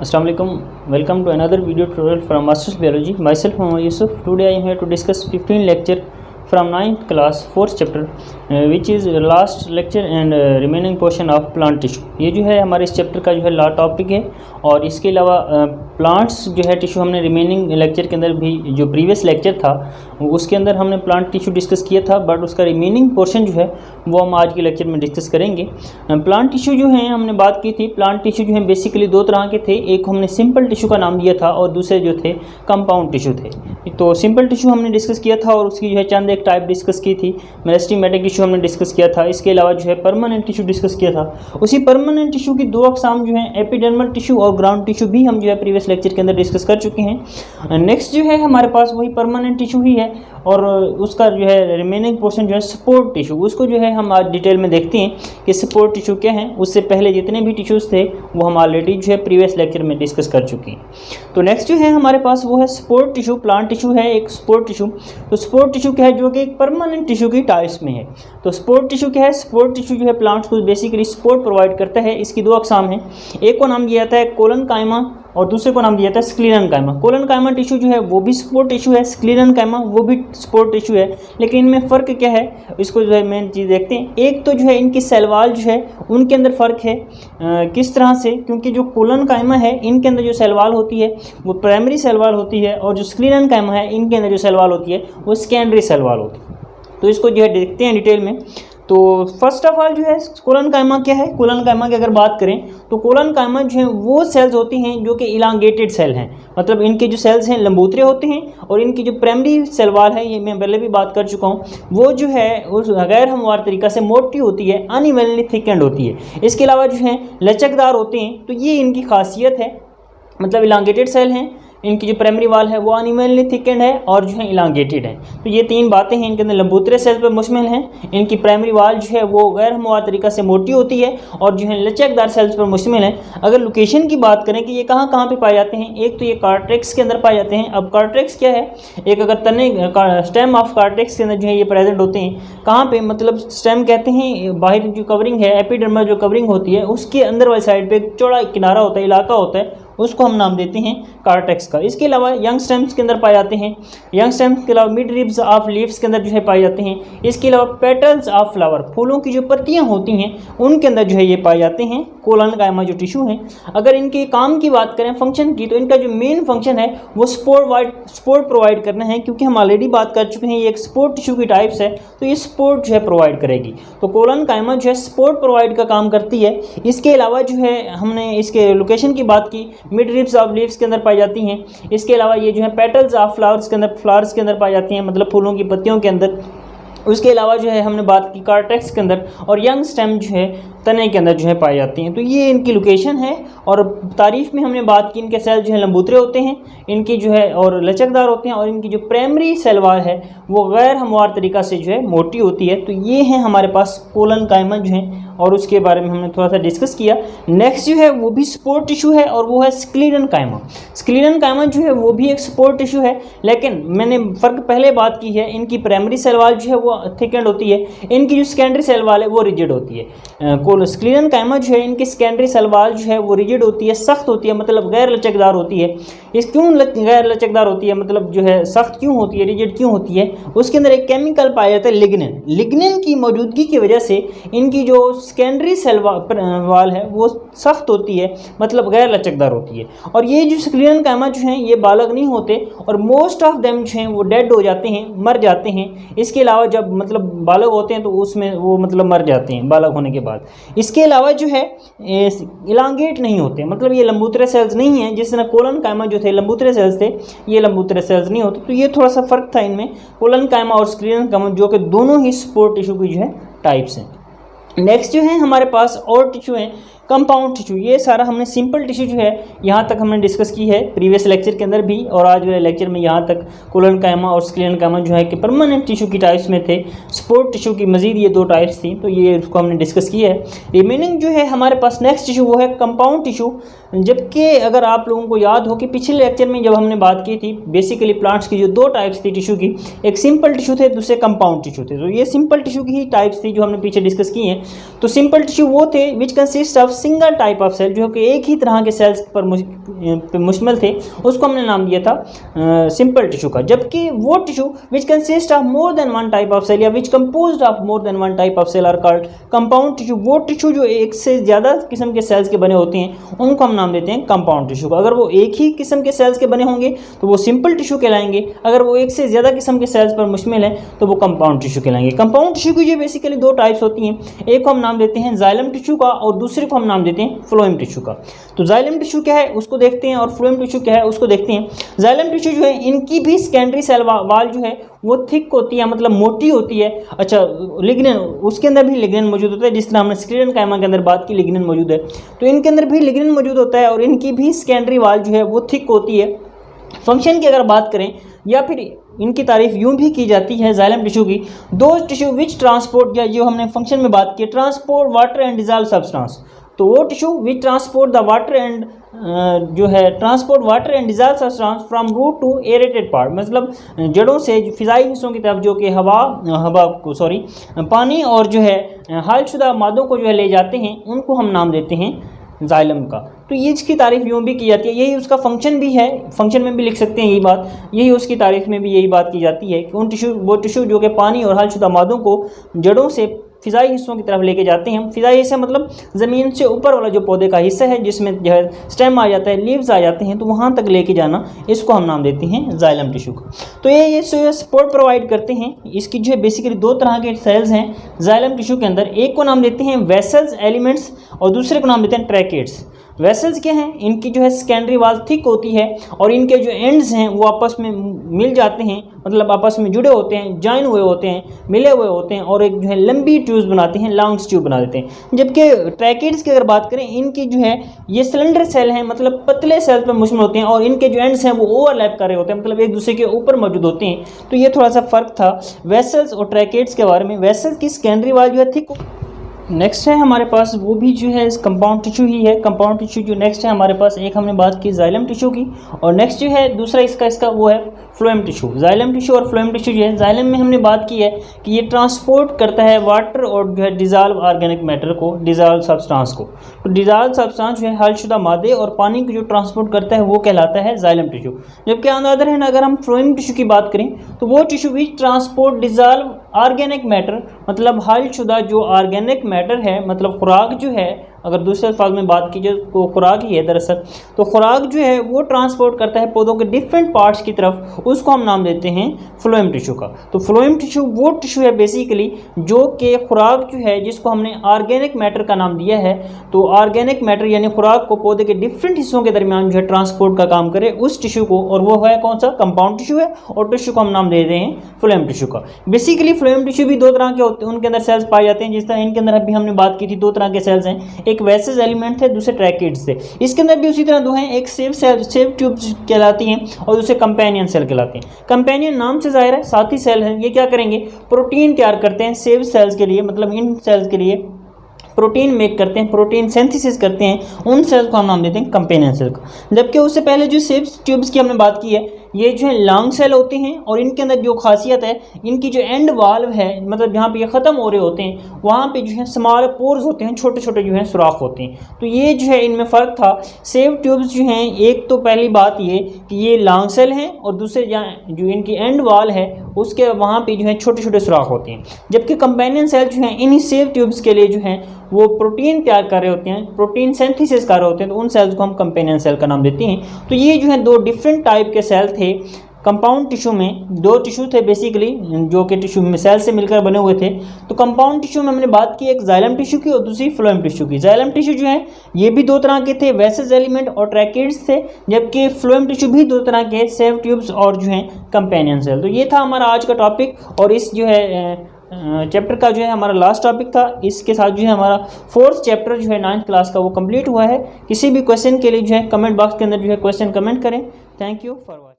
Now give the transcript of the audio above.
Assalamu alaikum. Welcome to another video tutorial from Masters Biology. Myself Mohammad Yusuf. Today I am here to discuss 15 lecture from 9th class 4th chapter which is last lecture and remaining portion of plant tissue. ये जो है हमारे इस chapter का जो है last topic है और इसके अलावा प्लांट्स जो है टिश्यू हमने रिमेनिंग लेक्चर के अंदर भी जो प्रीवियस लेक्चर था उसके अंदर हमने प्लांट टिश्यू डिस्कस किया था, बट उसका रिमेनिंग पोर्शन जो है वो हम आज के लेक्चर में डिस्कस करेंगे। प्लांट टिश्यू जो है हमने बात की थी, प्लांट टिश्यू जो है बेसिकली दो तरह के थे, एक हमने सिंपल टिश्यू का नाम दिया था और दूसरे जो थे कंपाउंड टिश्यू थे। तो सिंपल टिश्यू हमने डिस्कस किया था और उसकी जो है चंद एक टाइप डिस्कस की थी, मेरिस्टेमेटिक टिश्यू हमने डिस्कस किया था, इसके अलावा जो है परमानेंट टिश्यू डिस्कस किया था। उसी परमानेंट टिश्यू की दो अकसाम जो है एपिडर्मल टिश्यू और ग्राउंड टिश्यू भी हम जो है प्रीवियस लेक्चर के अंदर डिस्कस कर चुके हैं। नेक्स्ट जो है हमारे पास वही परमानेंट टिश्यू ही है और उसका जो है रिमेनिंग पोर्शन जो है सपोर्ट टिश्यू, उसको जो है हम आज डिटेल में देखते हैं कि सपोर्ट टिश्यू क्या है। उससे पहले जितने भी टिश्यूज़ थे वो हम ऑलरेडी जो है प्रीवियस लेक्चर में डिस्कस कर चुके हैं। तो नेक्स्ट जो है हमारे पास वो है सपोर्ट टिश्यू। प्लांट टिश्यू है एक सपोर्ट टिश्यू। तो सपोर्ट टिश्यू क्या है, जो कि एक परमानेंट टिश्यू की टाइप्स में है। तो सपोर्ट टिश्यू क्या है, सपोर्ट टिश्यू जो है प्लांट्स को बेसिकली सपोर्ट प्रोवाइड करता है। इसकी दो अकसाम है, एक को नाम दिया जाता है कोलन कायमा और दूसरे को नाम दिया जाता है स्क्लीरन कायमा। कोलन कायमा टिश्यू जो है वो भी सपोर्ट टिश्यू है, स्क्लीरन कायमा वो भी सपोर्ट टिश्यू है, लेकिन इनमें फ़र्क क्या है इसको जो है मेन चीज़ देखते हैं। एक तो जो है इनकी सेल वॉल जो है उनके अंदर फ़र्क है। किस तरह से, क्योंकि जो कोलन कायमा है इनके अंदर जो सेल वॉल होती है वो प्राइमरी सेल वॉल होती है और जो स्क्लीरन कायमा है इनके अंदर जो सेल वॉल होती है वो सेकेंडरी सेल वॉल होती है। तो इसको जो है देखते हैं डिटेल में। तो फर्स्ट ऑफ ऑल जो है कोलन कायमा क्या है, कोलन कायमा की अगर बात करें तो कोलन कायमा जो है वो सेल्स होती हैं जो कि इलांगेटेड सेल हैं, मतलब इनके जो सेल्स हैं लंबूतरे होते हैं और इनकी जो प्राइमरी सेल वॉल है, ये मैं पहले भी बात कर चुका हूँ, वो जो है उस गैर हमवार तरीक़ा से मोटी होती है, अनइवनली थिकेंड होती है। इसके अलावा जो है लचकदार होते हैं। तो ये इनकी खासियत है, मतलब इलांगेटेड सेल हैं, इनकी जो प्राइमरी वाल है वो अनइवनली थिकेंड है और जो है इलांगेटेड है। तो ये तीन बातें हैं, इनके अंदर लंबूतरे सेल पर मुश्तमिल हैं, इनकी प्राइमरी वाल जो है वो गैर हमवार तरीक़ा से मोटी होती है और जो है लचकदार सेल्स पर मुश्तमिल है। अगर लोकेशन की बात करें कि ये कहाँ कहाँ पे पाए जाते हैं, एक तो ये कार्टेक्स के अंदर पाए जाते हैं। अब कार्टेक्स क्या है, एक अगर तने स्टेम ऑफ कार्टेक्स के अंदर जो है ये प्रेजेंट होते हैं। कहाँ पे, मतलब स्टेम कहते हैं बाहर जो कवरिंग है, एपिडर्मल जो कवरिंग होती है उसके अंदर वाली साइड पर एक चौड़ा किनारा होता है, इलाका होता है, उसको हम नाम देते हैं कार्टेक्स का। इसके अलावा यंग स्टेम्स के अंदर पाए जाते हैं, यंग स्टेम्स के अलावा मिड रिब्स ऑफ लीव्स के अंदर जो है पाए जाते हैं। इसके अलावा पेटल्स ऑफ फ्लावर, फूलों की जो पत्तियां होती हैं उनके अंदर जो है ये पाए जाते हैं कोलन कायमा जो टिश्यू हैं। अगर इनके काम की बात करें, फंक्शन की, तो इनका जो मेन फंक्शन है वो सपोर्ट प्रोवाइड करना है, क्योंकि हम ऑलरेडी बात कर चुके हैं ये एक सपोर्ट टिश्यू की टाइप्स है, तो ये सपोर्ट जो है प्रोवाइड करेगी। तो कोलन कायमा जो है सपोर्ट प्रोवाइड का काम करती है। इसके अलावा जो है हमने इसके लोकेशन की बात की, मिड रिब्स ऑफ लीव्स के अंदर पाई जाती हैं। इसके अलावा ये जो है पेटल्स ऑफ फ्लावर्स के अंदर पाई जाती हैं, मतलब फूलों की पत्तियों के अंदर। उसके अलावा जो है हमने बात की कार्टेक्स के अंदर, और यंग स्टेम जो है तने के अंदर जो है पाई जाती हैं। तो ये इनकी लोकेशन है। और तारीफ में हमने बात की, इनके सेल जो है लंबूतरे होते हैं, इनकी जो है और लचकदार होते हैं, और इनकी जो प्राइमरी सेल वॉल है वो गैर हमवार तरीक़ा से जो है मोटी होती है। तो ये है हमारे पास कोलन कायमा जो है, और उसके बारे में हमने थोड़ा सा डिस्कस किया। नेक्स्ट जो है वो भी सपोर्ट टिश्यू है और वो है स्क्लीरन कायमा। स्क्लीरन कायमा जो है वो भी एक सपोर्ट टिश्यू है, लेकिन मैंने फ़र्क पहले बात की है, इनकी प्राइमरी सेल वॉल जो है वो थिकेंड होती है, इनकी जो सेकेंडरी सेल वॉल है वो रिजिड होती है। स्क्लीरन कायमा जो है इनकी सेकेंडरी सेल वॉल जो है वो रिजिड होती है, सख्त होती है, मतलब गैर लचकदार होती है। इस क्यों गैर लचकदार होती है, मतलब जो है सख्त क्यों होती है, रिजिड क्यों होती है, उसके अंदर एक केमिकल पाया जाता है लिग्निन। लिग्निन की मौजूदगी की वजह से इनकी जो सेकेंडरी सेल वॉल है वो सख्त होती है, मतलब गैर लचकदार होती है। और ये जो स्क्लीरन कायमा जो हैं ये बालग नहीं होते और मोस्ट ऑफ देम जो हैं वो डेड हो जाते हैं, मर जाते हैं। इसके अलावा जब मतलब बालग होते हैं तो उसमें वो मतलब मर जाते हैं बालग होने के बाद। इसके अलावा जो है इलांगेट नहीं होते, मतलब ये लंबूतरे सेल्स नहीं हैं। जिस तरह कोलन कायमा जो थे लंबूतरे सेल्स थे, ये लंबूतरे सेल्स नहीं होते। तो ये थोड़ा सा फ़र्क था इनमें, कोलन कायमा और स्क्लीरन कायमा, जो कि दोनों ही सपोर्ट टिश्यू की जो है टाइप्स हैं। नेक्स्ट जो है हमारे पास और टिश्यू है कंपाउंड टिश्यू। ये सारा हमने सिंपल टिश्यू जो है यहाँ तक हमने डिस्कस की है प्रीवियस लेक्चर के अंदर भी, और आज वाले लेक्चर में यहाँ तक कोलन कायमा और स्क्लीरन कायमा जो है कि परमानेंट टिश्यू की टाइप्स में थे। सपोर्ट टिश्यू की मजीद ये दो टाइप्स थी, तो ये उसको हमने डिस्कस किया है। रिमेनिंग जो है हमारे पास नेक्स्ट टिश्यू वो है कंपाउंड टिश्यू। जबकि अगर आप लोगों को याद हो कि पिछले लेक्चर में जब हमने बात की थी बेसिकली प्लांट्स की जो दो टाइप्स थी टिश्यू की, एक सिंपल टिश्यू थे, दूसरे कंपाउंड टिश्यू थे। तो ये सिंपल टिश्यू की ही टाइप्स थी जो हमने पीछे डिस्कस की हैं। तो सिंपल टिश्यू वो थे which consist of single type of cell, जो कि एक ही तरह के सेल्स पर मुश्तमिल थे, उसको हमने नाम दिया था सिंपल टिश्यू का। जबकि वो tissue which consist of more than one type of cell या which composed of more than one type of cell are called compound tissue. वो टिश्यू जो एक से ज़्यादा किस्म के सेल्स के बने होते हैं उनको हम नाम देते हैं कंपाउंड टिश्यू का। अगर वो एक ही किस्म के सेल्स के बने होंगे तो वो सिंपल टिश्यू कहलाएंगे, अगर वो एक से ज़्यादा किस्म के सेल्स पर मुश्तमिल है तो वो कंपाउंड टिश्यू कहलाएंगे। कंपाउंड टिश्यू की जो बेसिकली दो टाइप्स होती हैं, एक को हम नाम देते हैं जाइलम टिश्यू का और दूसरे को हम नाम देते हैं फ्लोएम टिश्यू का। तो जाइलम टिश्यू क्या है उसको देखते हैं और फ्लोएम टिश्यू क्या है उसको देखते हैं। जाइलम टिश्यू जो है इनकी भी सेकेंडरी सेल वाल जो है वो थिक होती है, मतलब मोटी होती है। अच्छा, लिग्नेन, उसके अंदर भी लिग्नेन मौजूद होता है, जिस तरह हमने स्क्लेरन कायमा के अंदर बात की लिग्नेन मौजूद है, तो इनके अंदर भी लिग्नेन मौजूद होता है और इनकी भी सेकेंडरी वाल जो है वो थिक होती है। फंक्शन की अगर बात करें या फिर इनकी तारीफ यूं भी की जाती है जाइलम टिश्यू की, दो टिश्यू विच ट्रांसपोर्ट, या जो हमने फंक्शन में बात की transport water and dissolve substance, तो वो tissue which transport the water and जो है transport water and dissolve substance from root to aerated part, मतलब जड़ों से फिजाई हिस्सों की तरफ जो कि पानी और जो है हालशुदा मादों को जो है ले जाते हैं, उनको हम नाम देते हैं जाइलम का। तो ये इसकी तारीफ यूँ भी की जाती है, यही उसका फंक्शन भी है, फंक्शन में भी लिख सकते हैं यही बात, यही उसकी तारीफ में भी यही बात की जाती है कि वो टिश्यू जो कि पानी और हालशुदा मादों को जड़ों से फिजाई हिस्सों की तरफ लेके जाते हैं। फिजाई हिस्सा मतलब ज़मीन से ऊपर वाला जो पौधे का हिस्सा है जिसमें जो है स्टेम आ जाता है, लीव्स आ जाते हैं, तो वहाँ तक लेके जाना, इसको हम नाम देते हैं जाइलम टिश्यू का। तो ये सपोर्ट प्रोवाइड करते हैं। इसकी जो है बेसिकली दो तरह के सेल्स हैं जाइलम टिश्यू के अंदर, एक को नाम देते हैं वेसल्स एलिमेंट्स और दूसरे को नाम देते हैं ट्रैकेट्स। वेसल्स क्या हैं, इनकी जो है सेकेंडरी वाल थिक होती है और इनके जो एंड्स हैं वो आपस में मिल जाते हैं, मतलब आपस में जुड़े होते हैं, जॉइन हुए होते हैं, मिले हुए होते हैं और एक जो है लंबी ट्यूब्स बनाते हैं, लॉन्ग ट्यूब बना देते हैं। जबकि ट्रैकेट्स की अगर बात करें, इनकी जो है ये सिलेंडर सेल हैं, मतलब पतले सेल पर मुश्तमिल होते हैं और इनके जो एंड्स हैं वो ओवरलैप कर रहे होते हैं, मतलब एक दूसरे के ऊपर मौजूद होते हैं। तो ये थोड़ा सा फ़र्क था वेसल्स और ट्रैकेट्स के बारे में। वेसल्स की सेकेंडरी वाल जो है थिक। नेक्स्ट है हमारे पास वो भी जो है कंपाउंड टिश्यू ही है। कंपाउंड टिश्यू जो नेक्स्ट है हमारे पास, एक हमने बात की जाइलम टिश्यू की और नेक्स्ट जो है दूसरा इसका वो है फ्लोएम टिश्यू। जाइलम टिश्यू और फ्लोएम टिश्यू जो है, जाइलम में हमने बात की है कि ये ट्रांसपोर्ट करता है वाटर और जो है डिजॉल्व ऑर्गेनिक मैटर को, डिजॉल्व सब्सटेंस को। तो डिजॉल्व सब्सटेंस जो है हालशुदा मादे और पानी को जो ट्रांसपोर्ट करता है वो कहलाता है जाइलम टिश्यू। जबकि ऑन द अदर हैंड अगर हम फ्लोएम टिश्यू की बात करें तो वो टिश्यू भी ट्रांसपोर्ट डिजॉल्व ऑर्गेनिक मैटर, मतलब हालशुदा जो ऑर्गेनिक मैटर है, मतलब खुराक जो है, अगर दूसरे अल्फाज में बात कीजिए तो खुराक ही है दरअसल, तो खुराक जो है वो ट्रांसपोर्ट करता है पौधों के डिफरेंट पार्ट्स की तरफ, उसको हम नाम देते हैं फ्लोएम टिश्यू का। तो फ्लोएम टिश्यू वो टिश्यू है बेसिकली जो कि खुराक जो है जिसको हमने ऑर्गेनिक मैटर का नाम दिया है। तो ऑर्गेनिक मैटर यानी खुराक को पौधे के डिफरेंट हिस्सों के दरमियान जो है ट्रांसपोर्ट का काम करे उस टिश्यू को, और वो है कौन सा, कंपाउंड टिश्यू है, और टिश्यू को हम नाम दे रहे हैं फ्लोएम टिश्यू का। बेसिकली फ्लोएम टिश्यू भी दो तरह के होते हैं, उनके अंदर सेल्स पाए जाते हैं, जिस तरह इनके अंदर अभी हमने बात की थी दो तरह के सेल्स हैं, एक वेसल्स एलिमेंट थे, दूसरे ट्रैकेट्स थे। इसके अंदर भी उसी तरह दो हैं, एक सेव ट्यूब्स कहलाती हैं और दूसरे कंपेनियन सेल कहलाती हैं। कंपेनियन नाम से जाहिर है साथी सेल है, ये क्या करेंगे, प्रोटीन तैयार करते हैं सेव सेल्स के लिए, मतलब इन सेल्स के लिए प्रोटीन मेक करते हैं, प्रोटीन सिंथेसिस करते हैं, उन सेल्स को हम नाम देते हैं कंपेनियन सेल का। जबकि उससे पहले जो सेव ट्यूब्स की हमने बात की है, ये जो है लॉन्ग सेल होते हैं और इनके अंदर जो खासियत है, इनकी जो एंड वाल्व है, मतलब जहाँ पे ये ख़त्म हो रहे होते हैं वहाँ पे जो है स्मॉल पोर्स होते हैं, छोटे छोटे जो है सुराख होते हैं। तो ये जो है इनमें फ़र्क था। सेव ट्यूब्स जो हैं, एक तो पहली बात ये कि ये लॉन्ग सेल हैं और दूसरे जो इनकी एंड वाल है उसके वहाँ पे जो है छोटे छोटे सुराख होते हैं। जबकि कंपेनियन सेल जो हैं इन्हीं सेव ट्यूब्स के लिए जो हैं वो प्रोटीन तैयार कर रहे होते हैं, प्रोटीन सिंथेसिस कर रहे होते हैं, तो उन सेल्स को हम कंपेनियन सेल का नाम देते हैं। तो ये जो है दो डिफरेंट टाइप के सेल थे कंपाउंड टिश्यू में, दो टिश्यू थे बेसिकली जो कि टिश्यू में सेल से मिलकर बने हुए थे। तो कंपाउंड टिश्यू में हमने बात की एक जाइलम टिश्यू की और दूसरी फ्लोएम टिश्यू की। जाइलम टिश्यू जो है ये भी दो तरह के थे, वेसल्स एलिमेंट और ट्रैकेट्स थे, जबकि फ्लोएम टिश्यू भी दो तरह के, सेव ट्यूब्स और जो है कंपेनियन सेल। तो ये था हमारा आज का टॉपिक और इस जो है चैप्टर का जो है हमारा लास्ट टॉपिक था। इसके साथ जो है हमारा 4th चैप्टर जो है 9th क्लास का वो कंप्लीट हुआ है। किसी भी क्वेश्चन के लिए जो है कमेंट बॉक्स के अंदर जो है क्वेश्चन कमेंट करें। Thank you for watching.